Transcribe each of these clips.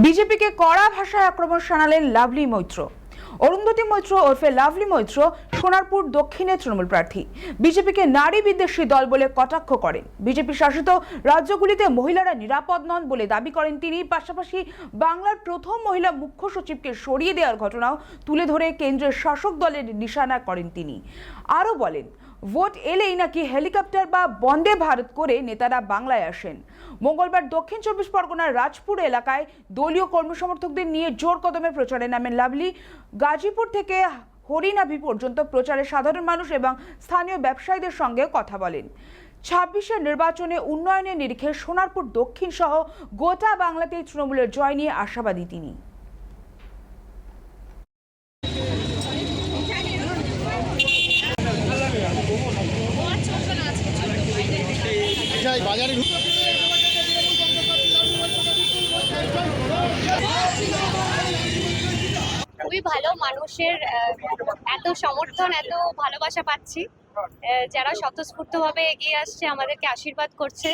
বিজেপিকে কড়া ভাষায় আক্রমণ শানালেন লাভলি মৈত্র। অরুন্ধতী মৈত্র ওরফে লাভলি মৈত্র সোনারপুর দক্ষিণে তৃণমূল প্রার্থী। বিজেপিকে নারী বিদ্বেষী দল বলে কটাক্ষ করেন। বিজেপি শাসিত রাজ্যগুলিতে মহিলারা নিরাপদ নন বলে দাবি করেন তিনি। পাশাপাশি বাংলার প্রথম মহিলা মুখ্য সচিবকে সরিয়ে দেওয়ার ঘটনাও তুলে ধরে কেন্দ্রের শাসক দলের নিশানা করেন তিনি। আরও বলেন, ভোট এলেই নাকি হেলিকপ্টার বা বন্দে ভারত করে নেতারা বাংলায় আসেন। মঙ্গলবার দক্ষিণ 24 পরগনার রাজপুর এলাকায় দলীয় কর্মসমর্থকদের নিয়ে জোর কদমে প্রচারে নামেন লাভলি। গাজীপুর থেকে হরিনাভি পর্যন্ত প্রচারে সাধারণ মানুষ এবং স্থানীয় ব্যবসায়ীদের সঙ্গে কথা বলেন। 26-এর নির্বাচনে উন্নয়নের নিরিখে সোনারপুর দক্ষিণ সহ গোটা বাংলাতেই তৃণমূলের জয় নিয়ে আশাবাদী তিনি। খুবই ভালো, মানুষের এত সমর্থন, এত ভালোবাসা পাচ্ছি। যারা স্বতঃস্ফূর্তভাবে এগিয়ে আসছে, আমাদেরকে আশীর্বাদ করছে,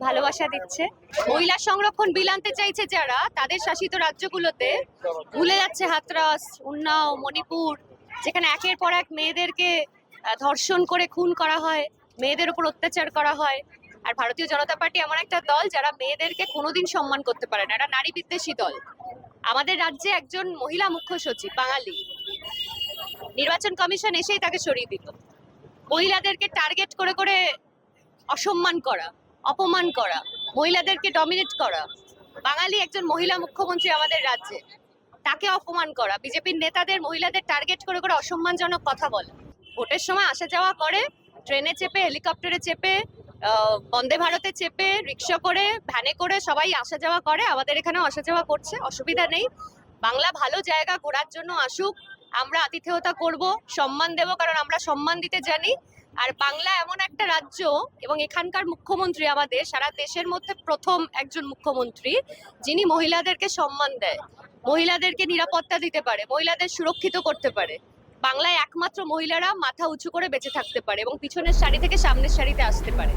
ভালোবাসা দিচ্ছে। মহিলা সংরক্ষণ বিল আনতে চাইছে যারা, তাদের শাসিত রাজ্যগুলোতে ভুলে যাচ্ছে হাতরাস, উন্নাও, মণিপুর, যেখানে একের পর এক মেয়েদেরকে ধর্ষণ করে খুন করা হয়, মেয়েদের উপর অত্যাচার করা হয়। আর ভারতীয় জনতা পার্টি এমন একটা দল যারা মেয়েদেরকে কোনোদিন সম্মান করতে পারে না, এটা নারী বিদ্বেষী দল। আমাদের রাজ্যে একজন মহিলা মুখ্য সচিব বাঙালি, নির্বাচন কমিশন এসেই তাকে সরিয়ে দিল। মহিলাদেরকে টার্গেট করে করে অসম্মান করা, অপমান করা, মহিলাদেরকে ডমিনেট করা। বাঙালি একজন মহিলা মুখ্যমন্ত্রী আমাদের রাজ্যে, তাকে অপমান করা, বিজেপির নেতাদের মহিলাদের টার্গেট করে করে অসম্মানজনক কথা বলা। ভোটের সময় আসা যাওয়া করে, ট্রেনে চেপে, হেলিকপ্টারে চেপে, বন্দে ভারতে চেপে, রিক্সা করে, ভ্যানে করে সবাই আসা যাওয়া করে। আমাদের এখানেও আসা যাওয়া করছে, অসুবিধা নেই। বাংলা ভালো জায়গা, ঘোরার জন্য আসুক। আমরা আতিথেয়তা করব, সম্মান দেব, কারণ আমরা সম্মান দিতে জানি। আর বাংলা এমন একটা রাজ্য এবং এখানকার মুখ্যমন্ত্রী আমাদের সারা দেশের মধ্যে প্রথম একজন মুখ্যমন্ত্রী যিনি মহিলাদেরকে সম্মান দেয়, মহিলাদেরকে নিরাপত্তা দিতে পারে, মহিলাদের সুরক্ষিত করতে পারে। বাংলায় একমাত্র মহিলারা মাথা উঁচু করে বেঁচে থাকতে পারে এবং পিছনের সারি থেকে সামনের সারিতে আসতে পারে।